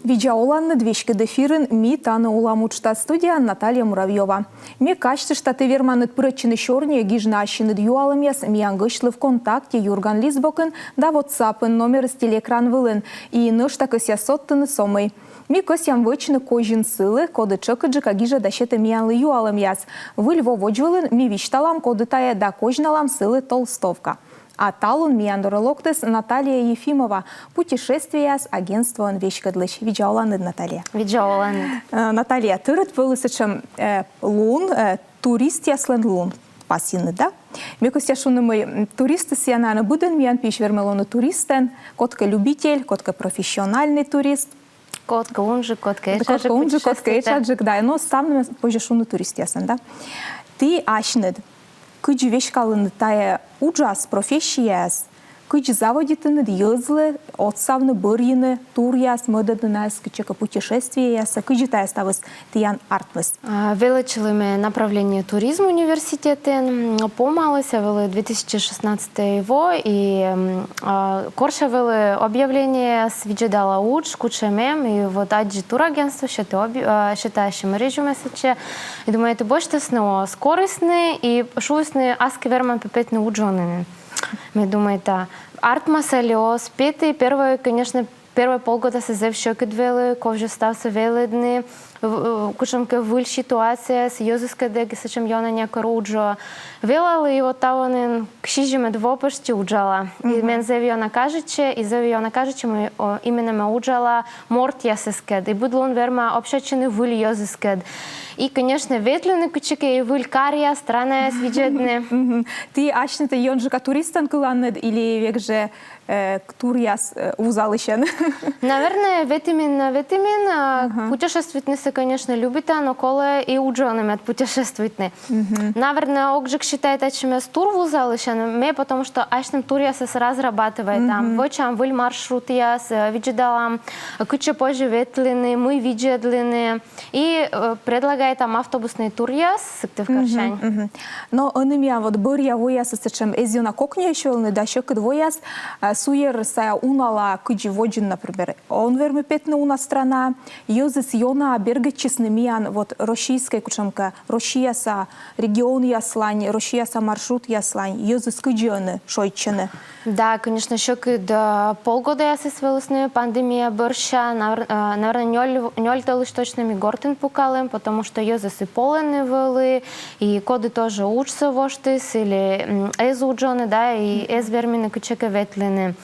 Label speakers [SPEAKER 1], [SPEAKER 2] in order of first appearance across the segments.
[SPEAKER 1] Видеоланны двечки дефирын ми таны уламучта студия Наталья Муравьева. Ми качты штаты верманет прычины шорния гижна ащиныд юалымяс ми ангышлы в контакте Юрган Лизбокын да WhatsApp номер с телекран вылын и нышта көся соттыны сомый. Ми көсям вычны кожин сылы коды чыкыджыка гижа дащеты миянлы юалымяс. Выль воводжвылын ми вичталам коды тая да кожналам сылы толстовка. А талун миандорологтес Наталья Ефимова. Путешествие с агентством Вещкадлыч. Видеоланды, Наталья.
[SPEAKER 2] Видеоланды.
[SPEAKER 1] Наталья, тырыт вылысычым лун, турист яслен лун. Пасины, да? Мекостя шунымый туристы сиананы буден миян пишвермелоны туристен, котка любитель, котка профессиональный турист.
[SPEAKER 2] Котка унжик, котка эчаджик.
[SPEAKER 1] Котка унжик, котка эчаджик, да. Но сам позже шуны турист ясен, да? Ты ашнед. Кыджи вешкалыны тая уджас профессияс, кыджи заводитыны дьёзлы, отсавны бырьыны, туряс, модадынас, кычека путешествияса, кыджи тая ставыс тиян артмыс.
[SPEAKER 2] Величили направление туризм университетен, помалися вели 2016 его, и корша вели объявление с виджедала уч, кучемем, и вот аджи турагентство, считающим мережу месяче, и думаете, бочте сно скоростны, и шуисны аски верман пепетны уджонены. Мы думаете, артмаселио, спеты, первое, конечно, первые полгода се зев шокет велы, ковже став се веледни, кучамке выль ситуация, с йозыска деги, сачем йона няка руджо. Велали его тавонен кшижиме двопашти уджала. И мен зев йона кажече, и зев йона кажече, мы именно ме уджала морт ясескед. И будлон верма общачены выль йозыскед. И, конечно, ветлены кучеке и выль кария, странная свиджедны.
[SPEAKER 1] Ты ачнете йонжика туристан кыланнед или век же туряс узалыщен?
[SPEAKER 2] Наверное, ветимин путешествовать се, конечно, любите, но коле и уджонами от путешествовать. Наверное, окжик считает, что я тур узалыщен, мне потому что ачным тур я се разрабатывает там. Вочам выль маршрут я се виджедалам, куча позже ветлены, мы виджедлины и предлагает там автобусный тур я с Каршань.
[SPEAKER 1] Но он имея вот бырья вояс, чем эзиона кокня еще не да щек двояс, суер сая унала кыджи воджин, например. Он верми петна уна страна, йозис йона бергачисны миян вот российская кучамка, Россияса регион яслань, Россияса маршрут яслань, йозис кыджины шойчины.
[SPEAKER 2] Да, конечно, еще до полгода я свелась пандемия борща, наверное, нёльта лишь точными гортен пукалем, потому что ее засыполены вылы, и коды тоже учатся воштыс, или эзуджоны, да, и эзвермины кучеке ветлены.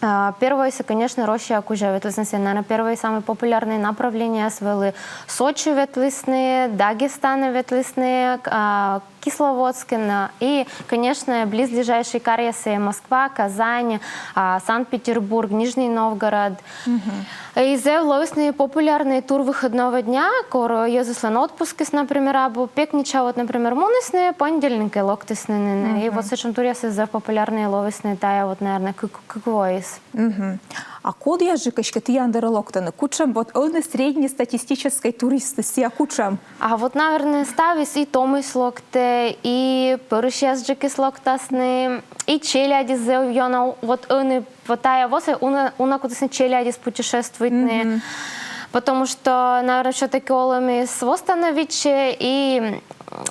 [SPEAKER 2] Первое, конечно, Россия кужа ветлисные, наверное, первые самые популярные направления свели Сочи ветлисные, Дагестан ветлисные, Кисловодск, и, конечно, близлежащие карьесы Москва, Казань, Санкт-Петербург, Нижний Новгород. И зев ловисные популярные тур выходного дня, кор езыслен отпускис, например, або пекнича, вот, например, мунисные, понедельники локтисные, и вот с этим туре зев популярные ловисные, тая вот, наверное, каквоис.
[SPEAKER 1] А код я же качка ты андеролоктаны, кучам вот он среднестатистической туристы сия кучам.
[SPEAKER 2] А вот, наверное, ставис и томис локте, и пырышьяс джекис локтасны, и челяди зев йона, вот он вот тая восы, уна кудесны челядис путешествует, потому что, наверное, все-таки олами свостановиче и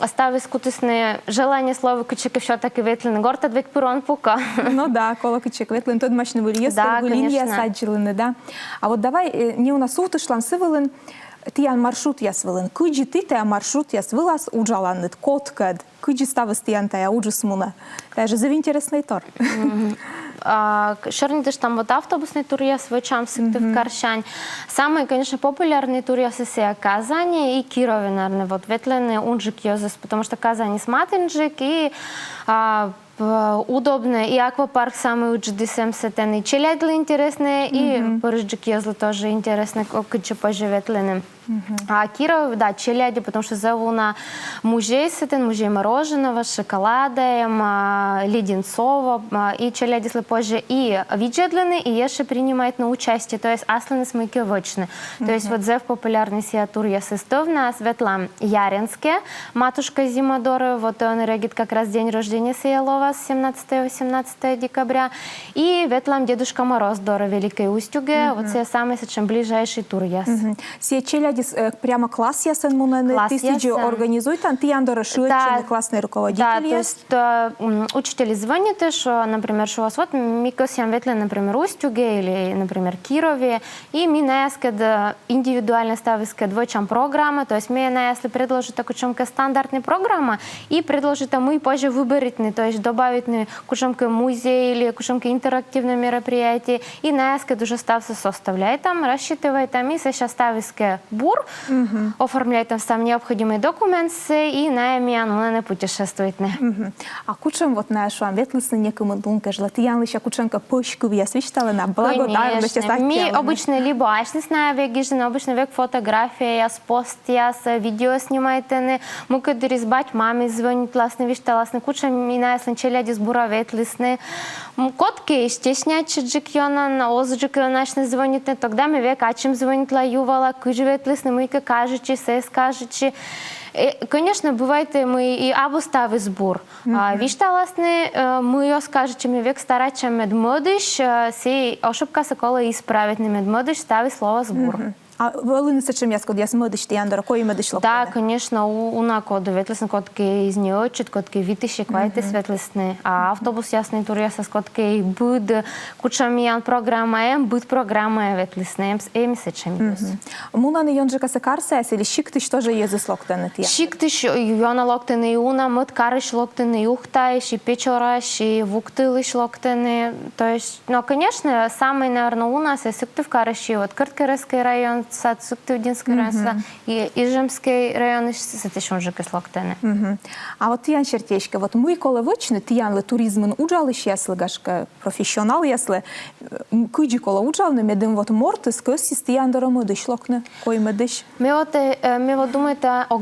[SPEAKER 2] оставить кутисне желание слова кучеки все-таки ветлины. Горта ведь пурон пука.
[SPEAKER 1] Ну да, кола кучек ветлин, тот мощный вылез,
[SPEAKER 2] да,
[SPEAKER 1] линия саджилины, да. А вот давай, не у нас утышлан сывылын, тиян маршрут ясвылын. Кыджи ты тая маршрут ясвылас уджаланнет, коткад. Кыджи ставыс тиян тая уджусмуна. Это же интересный тор.
[SPEAKER 2] Шернитыш там вот автобусный тур я свой чамсик в Каршань. Самый, конечно, популярный тур я сея Казани и Кирове, наверное, вот ветлены унжик йозес, потому что Казани сматинджик и удобно, и аквапарк самый удждисем сетен, и челядли интересные, и порыжджик йозлы тоже интересные, кыче позже ветлены. А Киров, да, челяди, потому что зовуна музей сетен, музей мороженого, шоколада, леденцова, и челяди позже и виджедлины, и еще принимает на участие, то есть асланы смыки вочны. То есть вот зев популярный сиатур я сестовна, Светлана Яринская, матушка Зимодора, вот он регит как раз день рождения Сеялова с 17-18 декабря, и Ветлам Дедушка Мороз Дора Великой Устюге, вот все самые чем ближайший тур яс.
[SPEAKER 1] Сие челяди прямо класс ясен мунен тысячи организует, ты Андора Шуечен, классный руководитель.
[SPEAKER 2] Да, то есть учители звонят, что, например, что у вас вот Микосьян Ветле, например, Устюге или, например, Кирове, и мы наескад индивидуально ставискад двойчам программа, то есть мы наесли предложить такую чемка стандартная программа и предложить а мы позже выберить, то есть добавить кучемка музей или кучемка интерактивное мероприятие, и наескад уже стався составляет там, рассчитывает там, и сейчас стависка бур, оформляет там сам необходимые документы, и на миан не путешествует.
[SPEAKER 1] А кучем вот нашу ветлысны некому дунка жлатиян лише кученка пошку я свищтала на благодарность.
[SPEAKER 2] Мы обычно либо ашнис на век гижден, обычно век фотография, я пост, я видео снимаете, мы когда резбать маме звонит ласны вишталасны, кучем и на ясен челяди сбура ветлысны. Котки стеснять джикьона на озджик нашны звонит, тогда мы век ачим звонит ла ювала, куж ветлысны, мы как кажучи, се скажучи. Конечно, бывает мы и або стави збор. Вишталасны, мы ее скажучи, мы век старача медмодиш, си ошибка сокола исправить на медмодиш, стави слово збор.
[SPEAKER 1] А волыны сачем я скажу, я смыдыш ты Андора, кой медыш локтене?
[SPEAKER 2] Да, конечно, у коду ветлесны котки из неочит, котки витыши, квайты светлесны. А автобус ясный тур я со коткой буд кучамиян программа, буд программа ветлесны, эми сачем.
[SPEAKER 1] Мунаны йонжика сакарса, если щик ты что же езыс локтене ты?
[SPEAKER 2] Щик ты йона локтене юна, мод карыш локтене юхтаиш, и печораш, и вуктылыш локтене. То есть, ну, конечно, самый, наверное, у нас, если ты в карыши, вот Кырткерский район, сад Суктывдинский район, и Ижемский район, это еще уже кислоктене.
[SPEAKER 1] А вот Ян Чертечка, вот мы коли вочны, Ян ли туризмын уджалыш яслы, гашка профессионал яслы, кыджи кола уджалны, медым вот мортыс, көсис Ян дора мыдыш локне, кой мыдыш?
[SPEAKER 2] Ми вот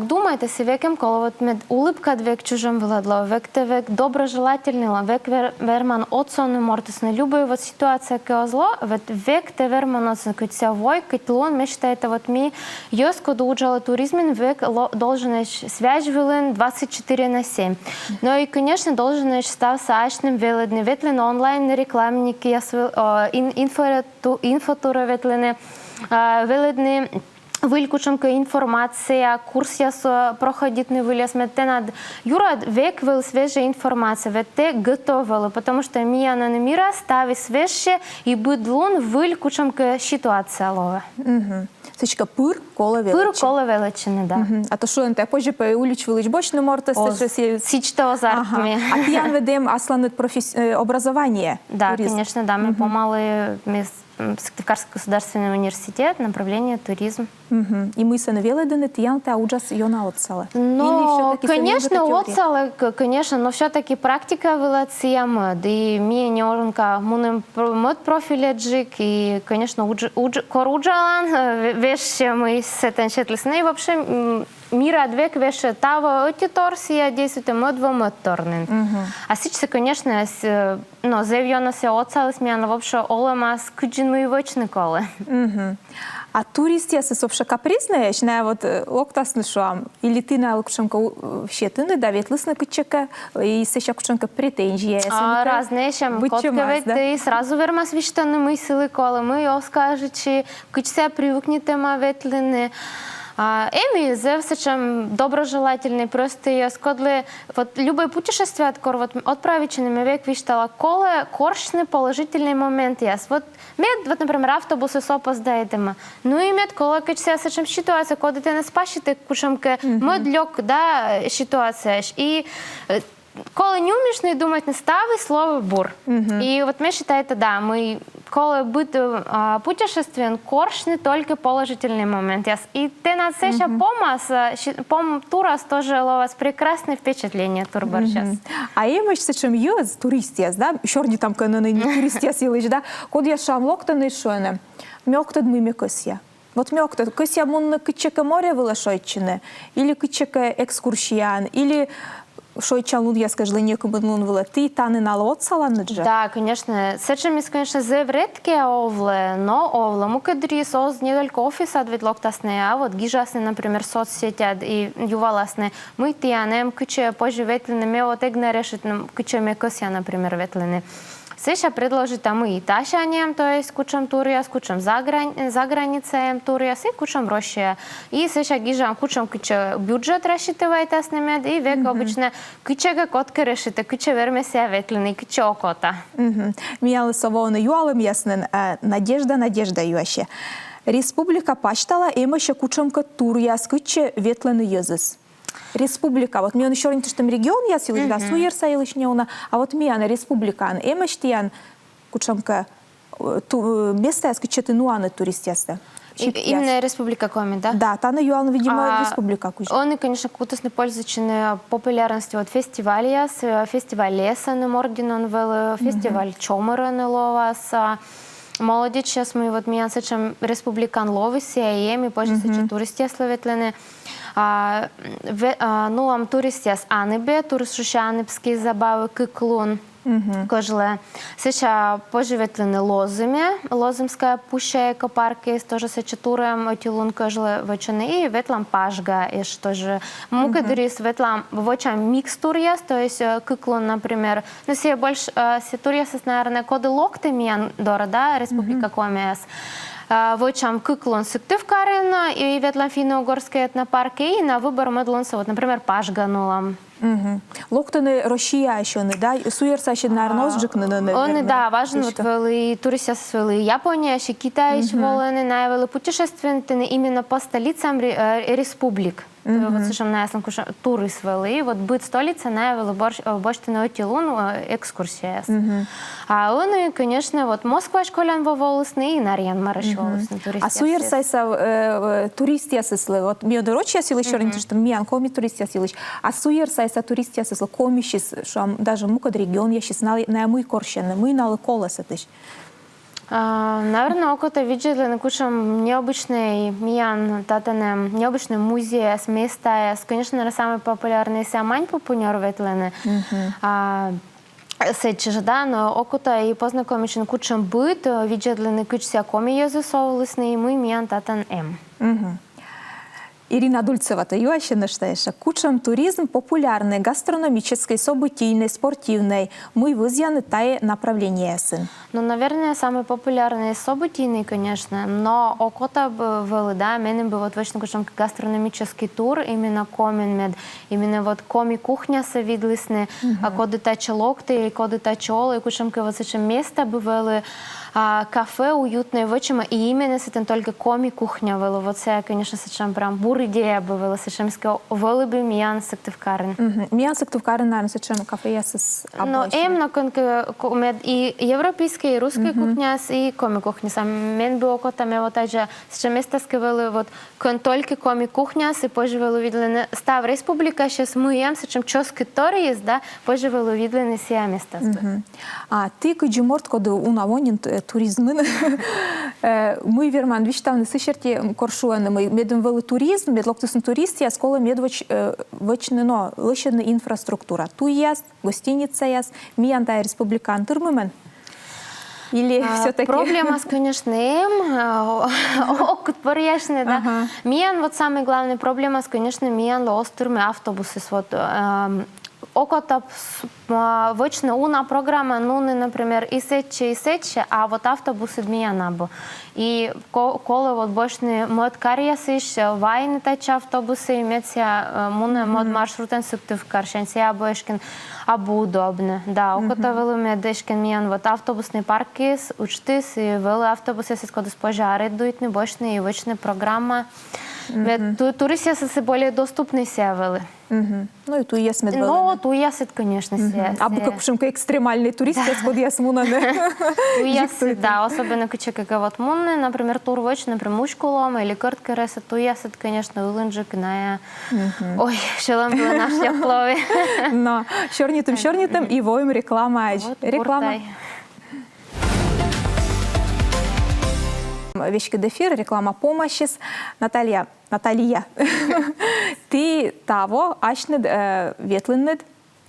[SPEAKER 2] думаете, си векем кола вот мед улыбка век чужим владла, век те век доброжелательный, век верман отсон мортысны, любая вот ситуация козло, век те верман отсон, кыть ся вой, кыть лон, это вот ми йоско доуджала туризмен век должен связь вилен 24/7. Но и, конечно, должен став саачным веледны ветлен онлайн рекламники, инфотура ветлены веледны вылькучемка информация, курс я проходит не вылез, метенад юра век вел свежая информация, ведь те готовила, потому что мия на мира стави свежее и будлун вылькучемка ситуация лова.
[SPEAKER 1] Сычка пыр кола величины.
[SPEAKER 2] Пыр кола величины, да.
[SPEAKER 1] А то що те позже уліч велич бочну мортас,
[SPEAKER 2] сичто зарками.
[SPEAKER 1] А пьян ведем асланет образование.
[SPEAKER 2] Да, конечно, да, мы помалы Сыктывкарский государственный университет, направление туризм.
[SPEAKER 1] И мы санавеледены, тиян та уджас йона отсала.
[SPEAKER 2] Ну, конечно, отсала, конечно, но все-таки практика была циямед. И мне не орнка мунем мод профиледжик, и, конечно, коруджалан, вещи мы с этим четлесны. И вообще, мира двек вещи того отиторсия действует модво моторнен. А сейчас, конечно, но заявлено се отсалась мне, но вообще олемас куджинмы вочны колы.
[SPEAKER 1] А туристи се собша капризная, не вот локтас нешуам, или ты на локшенка ще ты не давит лысна кучека, и се шакученка претензия.
[SPEAKER 2] Разные, чем котковет, и сразу верма свищтаны мысли колы, мы оскажечи, кучся привыкнете ма ветлины. Эми зевсачем доброжелательный, просто я скодле вот любое путешествие вот отправичными век виштала коле коршны положительный момент яс. Вот мед вот например автобусы опоздаетема. Ну и мед коле качся сачем ситуация, коли ты не спашите кушамке мед лёг да ситуация и коли не умеешь не думать, не стави слово бур. И вот мы считаем, да, мы коли быть путешествием коршны только положительный момент. И ты на сеша турас тоже ловас прекрасное впечатление турбарчас.
[SPEAKER 1] А имаш сачем юз туристиас, да, шорди там кананы туристиас илыш, да, код я шам локтаны шоне, мёктад мы мекосья. Вот мёк-то, кыся мунны кычеке море вылашойчины, или кычеке экскурсиян, или шойчалун, я скажу, некомбанун вылы, ты таны налот саланныджа?
[SPEAKER 2] Да, конечно. Сечемис, конечно, зевретке овле, но овле. Мукадри соз не только офис ответлоктасне, а вот гижасне, например, соцсети и юваласне. Мы тианем, кыче поживетлене, ме вот эгне решитнем, кыче ме кыся, например, ветлене. Сеша предложит там и ташанием, то есть кучам туриас, кучам за границей туриас и кучам Россия. И сеша гижам кучам куча бюджет рассчитывает с ними, и век обычно куча котка решит, куча вермеся ветленый, куча окота.
[SPEAKER 1] Мияли совоны юалым яснен, надежда юаще. Республика паштала эмаще кучамка туриас, куча ветленый езыс. Республика, вот мне он еще раньше там регион я силыш, да, суерса илышнеуна, а вот мияна республикан, эмаштиян кучамка место яс кучеты нуаны туристяста.
[SPEAKER 2] Именно республика Коми, да?
[SPEAKER 1] Да, тана юална, видимо, республика куча.
[SPEAKER 2] Он, конечно, кутосный пользуется популярностью вот фестиваля, фестиваль леса на Мординон, фестиваль Чомора на Ловас. Молодец, сейчас мы вот меня сечем республикан ловиси, и позже сечем туристия славетлене. Ну, ам туристиас анибе, туристшуша анибски забави киклун, кожле. Сеча поживетлене лозиме, лозимская пуща екопарки, тоже сеча турем отилун кожле вочене, и ветлам пажга, и что же. Мукадырис ветлам вочам микс турьяс, то есть киклун, например. Ну, все больше, все турьяс, наверное, коды локты миян дора, да, республика Комиас. Вочам кыклон сыктыв карена и ветлам финно-угорские этнопарки, и на выбор медлонса, вот, например, пашганулам.
[SPEAKER 1] Локтаны Россия еще не, да? Суерса еще, наверное, сжикны, наверное.
[SPEAKER 2] Он, да, важно, вот, вели туристы вели Япония, еще Китай, еще волены, навели путешественники именно по столицам республик. Вот совершенно ясно, туры свели, вот быть столица, навели больше на отилун экскурсия. А он, конечно, вот Москва школян воволосный и Нарьян марашволосный туристы.
[SPEAKER 1] А суерса са туристи асыслы, вот мне дорочи асылы еще раньше, что миян коми туристи асылыч, а суерса са туристи асыслы комищис, что даже мукад регион я сейчас на мой корщен, мы на колоса тыш.
[SPEAKER 2] Наверное, окото видели на кучам необычный миян, татане, необычный музей с места, конечно, самый популярный самань популярный ветлены. Сече, да, но окото и познакомичен кучам быт, видели на кучся коми язысовлысный, и мы миян татан
[SPEAKER 1] Ирина Дульцева-то юаще наштаеша. Кучам туризм популярный, гастрономический, событийный, спортивный. Мы вызьяны тае направление сын.
[SPEAKER 2] Ну, наверное, самый популярный событийный, конечно, но окото был, да, менем был вот вечно кучам гастрономический тур, именно комен мед, именно вот коми кухня совидлисны, а коды тачелокты, коды тачолы, кучам вот сечем место бывали, кафе уютное, вочима, и именно с этим только коми кухня было. Вот это, конечно, сечем прям бур идея была, сечем сказал, волоби миян сектывкарен.
[SPEAKER 1] Миян сектывкарен, наверное, сечем кафе ясыс
[SPEAKER 2] обычно. Но именно и европейская, и русская кухня, и коми кухня. Сам мен был окото, ме вот же сечем место сказали, вот только коми кухня, и позже было видно, став республика, сейчас мы ем, сечем чоски торис, да, позже было видно сия место.
[SPEAKER 1] А ты, каджиморт, коды унавонин туризмын, мы верман, виштавны сышерти коршуаны, мы медом вели туризм, медлоктысын турист, я скола медвоч вочнено, лышена инфраструктура. Ту яс, гостиница яс, миянда республикан турмымен. Или все-таки...
[SPEAKER 2] Проблема, конечно, окут поряшный, да. Миян, вот самая главная проблема, конечно, миян лоостурме автобусы, вот окото вочна уна программа, ну, например, и сече, а вот автобусы дмиянабо. И колы вот больше мод карьясыш, вайны тача автобусы, иметься муна мод маршрутен сыктыв каршенся обоешкин, абу удобно. Да, окото велы медешкин миян вот автобусные парки, учтыс, и велы автобусы, с коды с пожары дуютны, больше и вочная программа. Туристы са более доступны севели.
[SPEAKER 1] Ну и ту яс медвели.
[SPEAKER 2] Ну, ту ясит, конечно, се.
[SPEAKER 1] Або как шумка экстремальный турист, я скод яс мунане.
[SPEAKER 2] Ту ясит, да, особенно качека вот мунне, например, турвоч, например, мушкулом или кортка реса, ту ясит, конечно, улынжик на... Ой, шелом была наш яплови.
[SPEAKER 1] Но шорнитым и воем реклама. Реклама. вещки дефир, реклама помощи. Наталья, ты того, ашнед, ветленнед,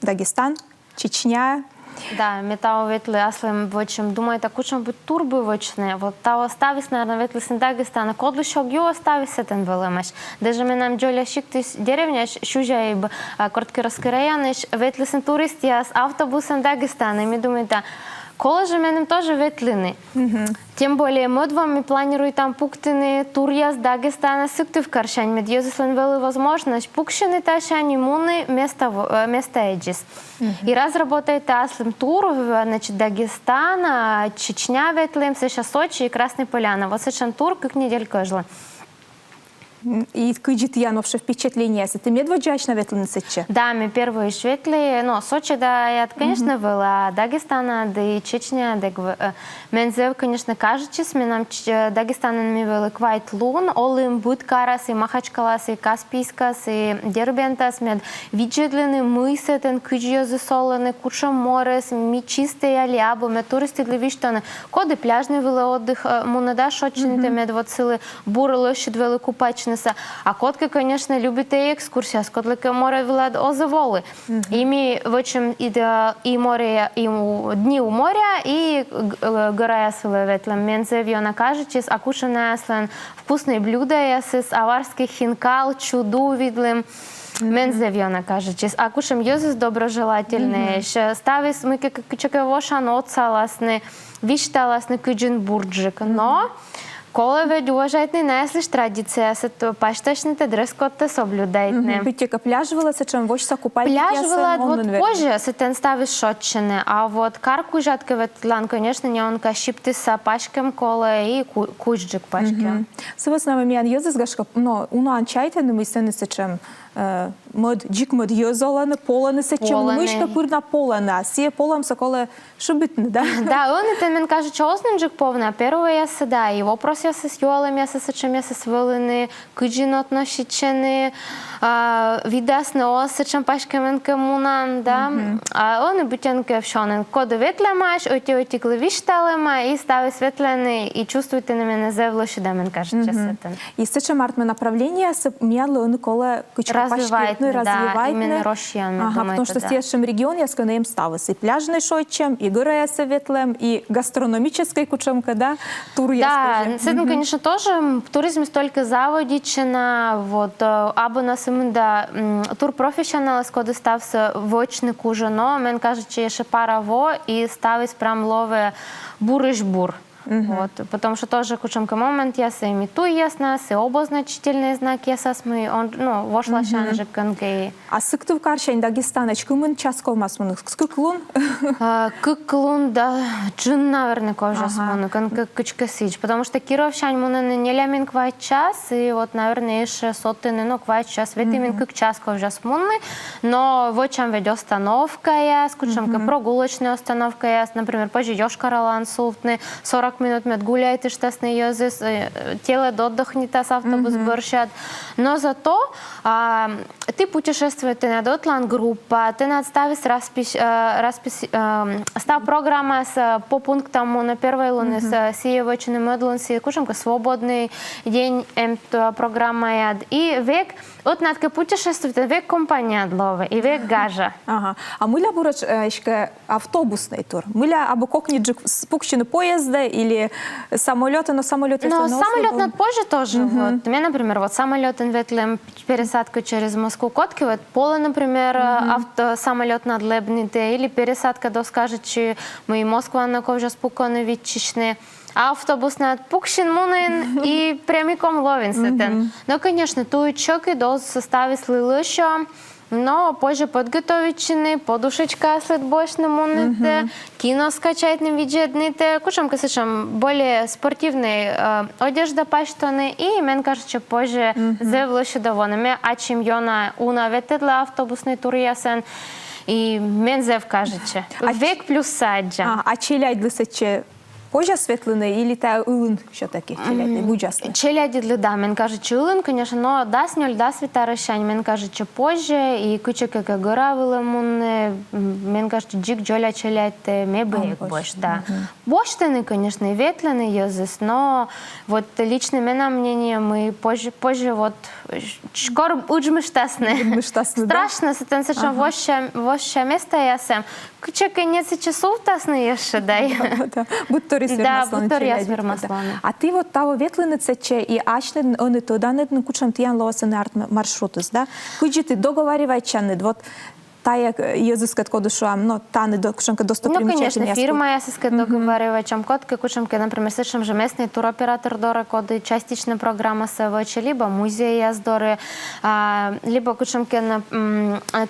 [SPEAKER 1] Дагестан, Чечня.
[SPEAKER 2] Да, метао ветли, аслем вочем, думаю, так учим быть турбы вочне. Вот тао оставис, наверное, ветли сен Дагестана, кодлы шок ю оставис сетен велемеш. Даже мы нам джоля шиктис деревня, шужаиб, коротки раскираянеш, ветли сен туристи, с автобусом Дагестана. И мы думаем, да, колы же менем тоже ветлины. Тем более, мы двами планируем там пуктины, турья с Дагестана, сыкты в Каршань, медьёзыслен вели возможность, пукшины ташани, муны, место эджис. И разработает аслем тур, значит, Дагестан, Чечня ветлим, Сеша Сочи и Красная Поляна. Вот сешан тур, как неделька жила.
[SPEAKER 1] И кыджит я новше впечатление, если ты медводжач на ветленницече?
[SPEAKER 2] Да, мы первые шветли, но Сочи, да, я, конечно, была, Дагестана, да и Чечня, да, мензев, конечно, кажется, мы нам Дагестан мы были квайт лун, олым Будкарас, и Махачкалас, и Каспийскас, и Дербентас, мед виджедлины мысы, тен кыджиозы солоны, куча морес, ми чистые алябы, мы туристы для виштаны, коды пляжный вели отдых, мунада шочины, мед вот силы буры лощадь вели купачны. А котки, конечно, любят и экскурсия. С котлика море влад озаволы. Ими в общем и море, и дни у моря, и гора ясла ветлем. Мензев ее накажечис, а кушаная яслен вкусные блюда ясис, аварский хинкал, чуду видлем. Мензев ее накажечис. А кушам йозис доброжелательные. Ставис мы как чекевошан отцаласны, вишталасны кыджин бурджик. Но коли ведь уважаєте не слиш традиція, то пашташните дрес-код соблюдайте.
[SPEAKER 1] Питтіка пляж вилася, чим вочса купальник
[SPEAKER 2] Пляж вила вот позже, сетен ставиш шотчини, а вот карку жатки ветлан, конечно, не он кашиптиса пашкем коле и кучджик пашкем.
[SPEAKER 1] Сывыс нами миян йозис гашка, но уна анчайте, но мы сенесе чим мод джик мод йозоланы, поланы сечем, мышка пырна полана, сие полам соколе шубитны, да?
[SPEAKER 2] Да, он это мен каже, что осным джик повна, первое я седа, и вопрос я с юалем, я с чем я с вылыны, кыджин относичены, видас на осечем пашкем коммунан, да? А он и бутенке вшонен, коды ветлемаш, оти главишталема, и стави светлены, и чувствуйте на меня зевлоши, да, мен каже, чесетен.
[SPEAKER 1] И сечем артме направление, миян лоны коле кычка
[SPEAKER 2] развивает, да, именно Рощиан.
[SPEAKER 1] Ага, потому что в следующем регионе я скажу, им ставится и пляжный шойчем, и горы советлем, и гастрономической кучемка, да, тур я скажу.
[SPEAKER 2] Да, с этим, конечно, тоже туризм столько заводичена, вот, або нас именно, да, тур профессионал, скоро стався вочный кужа, но, мен кажется, еще пара во, и ставить прям лове бурыш-бур. Вот, потому что тоже кучемка момент я се имитую ясно, се обозначительные знаки я мы он ну вошла шанжик конкей.
[SPEAKER 1] А сыкту в Каршань Дагестаночку мы часто масмунных скыклун.
[SPEAKER 2] Кыклун да джин наверное кожа смуну конка кычкасич, потому что Кировщань мы не лямин квай час и вот наверное еще сотыны но квай час ведь именно как час кожа смуны, но вот чем ведь остановка я с кучемка прогулочная остановка я, например, позже Йошкар-Олан султны 40 минут мед гуляйте, штасны йозис, тело отдохнет, а автобус борщат. Но зато ты путешествуешь, ты на дотлан группа, ты на ставишь став программа с по пунктам на первой луне с сиевочным медлом, с кушем свободный день программа и век от надка путешествует век компания длова и век гажа.
[SPEAKER 1] Ага. А мы ля бурач еще автобусный тур. Мы ля або кокниджик спукщины поезда или самолеты, но самолеты.
[SPEAKER 2] Но самолет над позже тоже. Вот. У меня, например, вот самолет инветлем пересадку через Москву Котки, вот поле, например, самолет над Лебните или пересадка до скажечи мы Москва на ковжа спокойно відчичне. Автобус над Пукшин Мунин и прямиком Ловинсетен. Но, конечно, туечок и до составе слилыша, но позже подготовичны, подушечка след больше муните, кино скачать не виджетните, кушам касачам более спортивный одежда паштоны и мен кажется позже зевлыше довольно. А чем йона уна ветедла автобусный тур ясен и мен зев кажется. Век плюс саджа.
[SPEAKER 1] А челяй длисаче Позже светлины или та улын що таки челядний, буджасний?
[SPEAKER 2] Челяді для да, мен каже, чулин, конечно, но дасть ноль, дасть вітарищань, мен каже, че позже, і куча как гора вилемунне, мен каже, джик джоля челядь, мебе як больш, да. Боштаны, конечно, и ветлены езыс, но вот лично меня мнение, мы позже вот скоро уджмы штасны. Страшно, сетен сечем воща место ясем. Куча конец часов тасны еще дай.
[SPEAKER 1] Будь то А ти от таво ветлинице че і ачне они то дане кучам тіян лоасен арт маршрутус, да? Куджи ти договарювай чанне, вот та як єзускат коду шуам, но та не до кучамка достопримечательні.
[SPEAKER 2] Ну, конечно, фирма ясискат договаривачам котки, кучамки, например, сечем же местный туроператор дора коды, частичная программа севочи, либо музей яздоры, либо кучамки на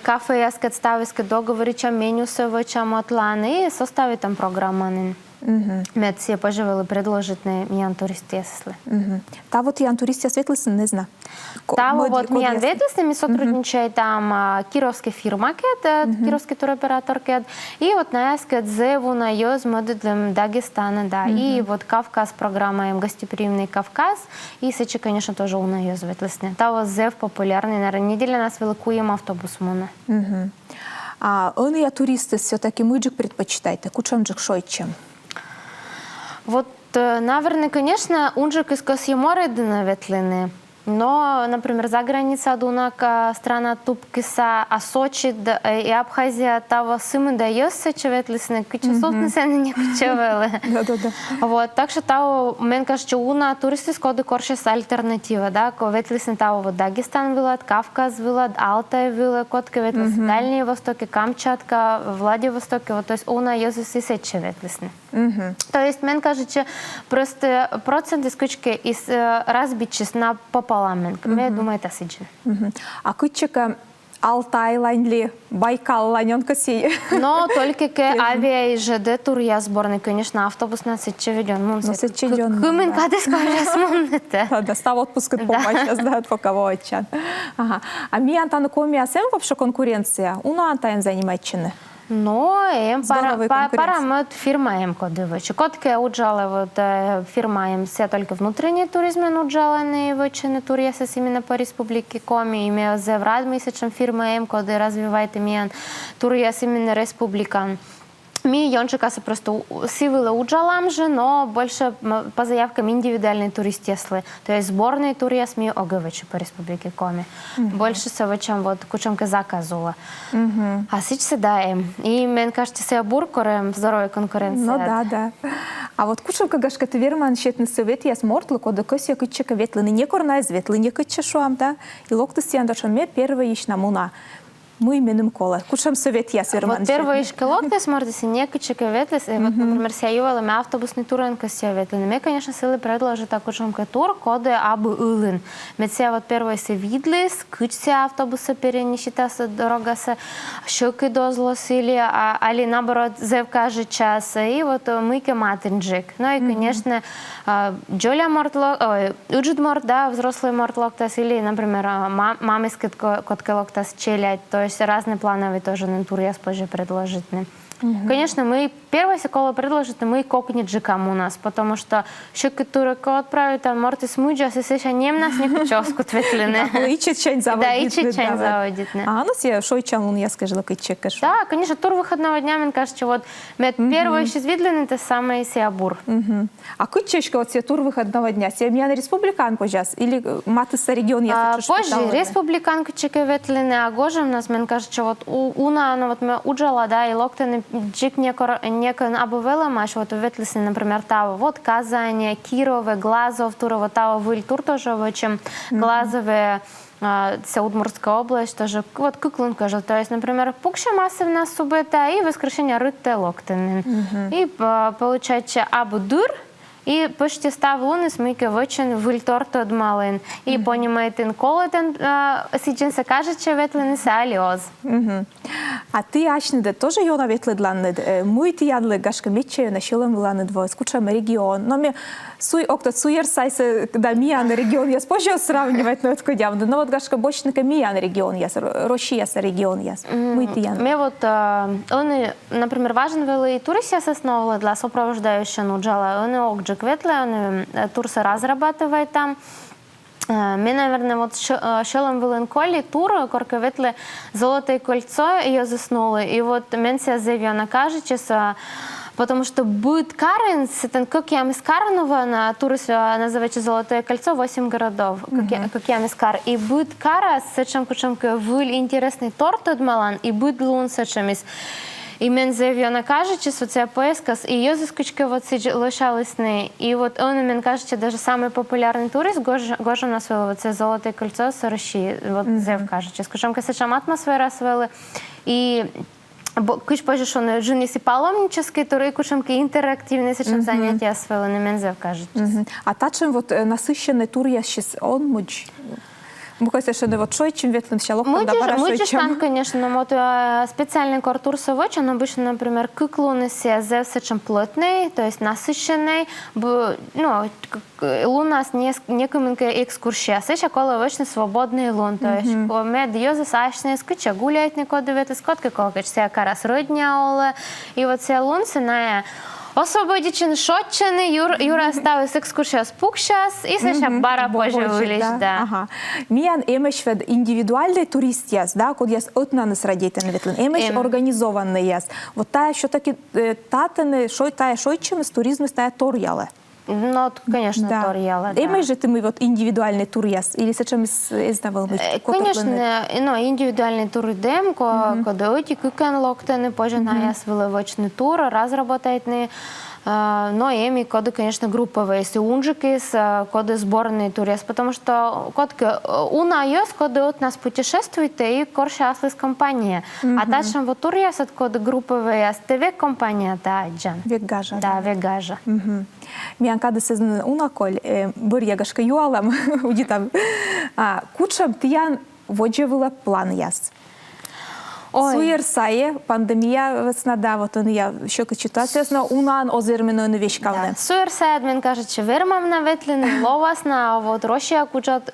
[SPEAKER 2] кафе яскат ставискат договоричам, меню севочам отланы и составит там программа. Мед все поживали предложить на миян туристи ясли.
[SPEAKER 1] Та вот ян туристи светлисен не зна.
[SPEAKER 2] Та вот миян ветлисен ми сотрудничает там кировский фирма кед, кировский туроператор кед, и вот на яскет зеву на йоз модудлем Дагестана, да, и вот Кавказ программа им гостеприимный Кавказ, и сечи, конечно, тоже у на йоз ветлисен. Та вот зев популярный, на неделю нас великуем автобус муна.
[SPEAKER 1] А они я туристы все-таки мыджик предпочитаете, кучамджик шойчем?
[SPEAKER 2] Вот, наверное, конечно, унжик из Косьемора на ветлины. Но, например, за граница Дунака, страна Тупкиса, а Сочи и Абхазия того сымы дается чеветлисны, кучасов не не кучевелы. Вот, так что того, мен кажется, уна туристы скоды коршес альтернатива, да, ветлисны того вот Дагестан вилат, Кавказ вилат, Алтай вилат, котки ветлисны, Дальние Востоки, Камчатка, Владивостоке, вот, то есть уна йозис и сет чеветлисны. То есть, мен кажется, просто проценты скучки из разбитчис на пополам. Я думаю, это сиджин.
[SPEAKER 1] А кучка Алтай лайнли, Байкал лайнёнка сей.
[SPEAKER 2] Но только к авиа и ЖД тур я сборный, конечно, автобус на сечеведён.
[SPEAKER 1] Ну, сечеведён.
[SPEAKER 2] Кумен кады скажешь смоннете.
[SPEAKER 1] Да, став отпуск от помощи, да, от поковочан. Ага. А ми антану коми асем вообще конкуренция? Уно антаем заниматчины?
[SPEAKER 2] Но парамет фирма им кодывачи. Котки уджала вот фирма им все только внутренний туризм уджала не вычены туристы именно по республике Коми. Имея за врад месячем фирма им коды развивает именно турист именно республикан. Ми Йончикаса просто сивила уджалам же, но больше по заявкам индивидуальные туристеслы. То есть сборные турист ми оговычи по республике Коми. Больше совочам вот кучамка заказула. А сейчас да им. И мен кажется, се буркорем здоровой конкуренции.
[SPEAKER 1] Ну да. А вот кучамка гашка ты верман щетный совет я смортлы, кода кося кычека ветлыны не корна из ветлыни кычешуам, да? И локтус яндашам ме первый ищ намуна. Мы именем кола. Кучам совет я сверман.
[SPEAKER 2] Вот первый школот ты смотришь, некачек ветлес. Вот, например, сяювала мы автобусный туренка сяветлен. Мы, конечно, силы предложат так кучамка тур, коды абы улын. Мы ся вот первый се видлес, кычся автобуса перенеситаса дорогаса, щеки дозлосили, али наоборот зев каже час. И вот мы кематинджик. Ну и, конечно, Джоля мортлок, уджит морт, да, взрослый мортлоктас, или, например, мамискет коткелоктас челять. То есть разные плановые тоже на тур я позже предложить. Конечно, мы первое секоло предложить, мы кокнет же кому у нас, потому что щеки турека отправить, там морты смуджа, если нем нас не кучевску тветлины.
[SPEAKER 1] И чечень заводит.
[SPEAKER 2] Да, и чечень заводит.
[SPEAKER 1] А, ну все, шой чалун, я скажу, как чекаш.
[SPEAKER 2] Да, конечно, тур выходного дня, мне кажется, вот первое еще видлины, это самое сиабур.
[SPEAKER 1] А кучечка вот все тур выходного дня, все меня на республикан почас или матыса регион я хочу
[SPEAKER 2] позже республикан кучеки ветлины, а гоже у нас, мне кажется, вот уна, она вот мы уджала, да, и локтаны джик некон абувела маш, вот ветлисны, например, того, вот Казань, Кирове, Глазов, Турово, того, Вильтур тоже, в чем Глазове, Удмуртская область, тоже, вот Куклун, кажу, то есть, например, Пукша массовна субета и воскрешение рытте локтаны. И получается Абудур, и почти став луни смійки вичин вильторто дмалин. І понімаєте, коли ten сіджен се каже, че ветлини се аліоз.
[SPEAKER 1] А ти ачниде тоже йона ветле дланнед. Муй ти янле гашка мече на шилом дланнед во скучам регион. Но ми суй окта суер сайсе да миян регион яс позже сравнивать но это явно. Но вот гашка бочника миян регион яс, Россия регион яс. Муй ти ян.
[SPEAKER 2] Мне вот, он, например, важен вели и туриси основывала для сопровождающего нуджала. Он окджик ветле, он турсы разрабатывает там. Ми, наверное, вот шелом Веленколі тур, корка ветли «Золотое кольцо», ее заснули. И вот менция заявила, кажется, потому что будет Каренс, как я из Карнова, на туре называется «Золотое кольцо», 8 городов, как я из Кар. И будет Кара с чем выль интересный торт от Малан, и будет лун с чем из. І мен заявила, кажучи, що це поїздка, і її заскочки лишались не. І от он мен кажучи, даже самый популярный турист, гожа нас вели, це «Золотое кольцо» з Росії, от заяв кажучи. Скажем, сечам атмосфера свели, і куч позже, що не жінisi паломнический тур, і кучемки інтерактивні сечам заняття свели, не мен заяв кажучи.
[SPEAKER 1] А та чим вот насыщенный тур я сейчас он муч? Мухайся, що не вот шой, чим ветлим ща лохтам да пара шой,
[SPEAKER 2] чим. Конечно, но вот специальный кортур совоч, он обычно, например, кыклунесе зевсе чем плотный, то есть насыщенный, ну, луна с некоменькой экскурсия, сыща кола вечно свободный лун, то есть мед йоза сашный скыча гуляет никоды ветлы скотки колкач, сея карас родня оле, и вот сея лун сеная освободичен шотчений, Юра ставив екскурсія спукщас, і це ще бара позже виліч.
[SPEAKER 1] Ага. Міян емеш вед індивідуальний турист яс, да, код яс отнанес радітен ветлен, емеш організований яс. Вот тая, що таки татене, тая шойчене з туризму стає тор'яле.
[SPEAKER 2] Ну, конечно,
[SPEAKER 1] да.
[SPEAKER 2] тор'яле, да.
[SPEAKER 1] Емеш же ти ми вот індивідуальний тур яс, или се чим езнавал ми?
[SPEAKER 2] Конечно, ну, індивідуальний тур йдем, коли оті кукен локтени, позже на яс виловочний тур, раз работает но еми коды, конечно, групповые, если унжики с коды сборные турис, потому что кодки уна есть, коды от нас путешествует и корше аслис компания. А дальше вот тур есть от коды групповые, СТВ компания, да, джан.
[SPEAKER 1] Вегажа.
[SPEAKER 2] Да, вегажа.
[SPEAKER 1] Миян кады сезон уна коль, бір ягашка юалам, уди там, кучам тиян воджевила план яс. Суер сае, пандемия весна, да, вот он я еще ситуация, но унан озермено не вещкавне.
[SPEAKER 2] Суер сае, мен каже, че вермам на ветлины, ловасна, вот Россия кучат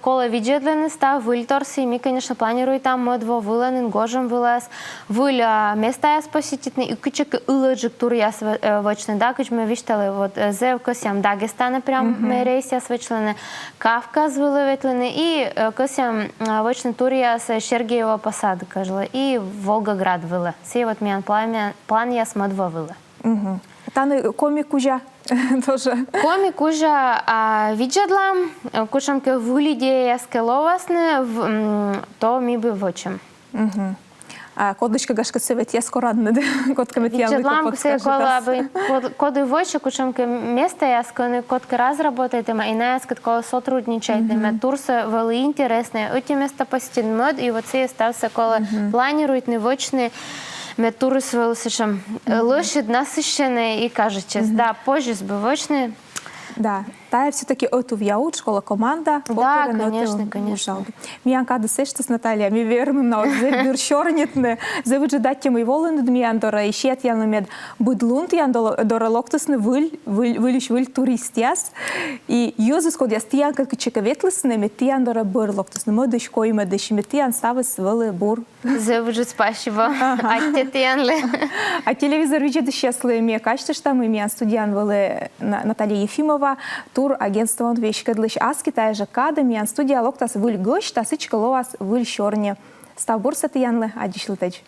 [SPEAKER 2] коле виджетлины став, выльторси, мы, конечно, планируем там модво выланин, гожем вылаз, выля места яс посетитны, и кучек ылыджик тур яс вочны, да, куч мы виштали, вот зевкосям Дагестана прям рейс яс вочлены, Кавказ вылы ветлины, и косям вочны тур яс Сергеева посад, и Волгоград вылы. Сей вот меня план я смотрела вылы.
[SPEAKER 1] Там комик уже тоже.
[SPEAKER 2] Комик уже виджедла, кушамки вылиде я скеловасны, то ми бы вочем.
[SPEAKER 1] Кодочка гашка севет я скоро не котка метьяны
[SPEAKER 2] подскажет. Коды воче кушамки место я сконы котка разработает, и на я скотко сотрудничает, и турсы вели интересные. Эти места посетит мод, и вот все стався кола планирует невочные. Туры свели сечем лошадь насыщенные и кажется, да, позже сбывочные.
[SPEAKER 1] Да, та все-таки оту вяут, школа команда.
[SPEAKER 2] Да, конечно.
[SPEAKER 1] Миян кады сештес, Наталья, ми вернем на отзыв бюршорнетне, за выжидать мой волен дмиян дора ищет я намед будлунт ян дора локтесне выль турист яс, и юзус код яс тиян как чековетлесне метиян дора бур локтесне модыш кой медыш метиян ставис вылы бур.
[SPEAKER 2] За выжид спасибо.
[SPEAKER 1] А телевизор видит счастливые мне качество, что мы миян студиян вылы Наталья Ефимова, тур агентство он вещь кадлыш аски та же кады миян студия локтас выль гош тасыч коловас выль щорне. Став бурса тиянлы адишлытыч.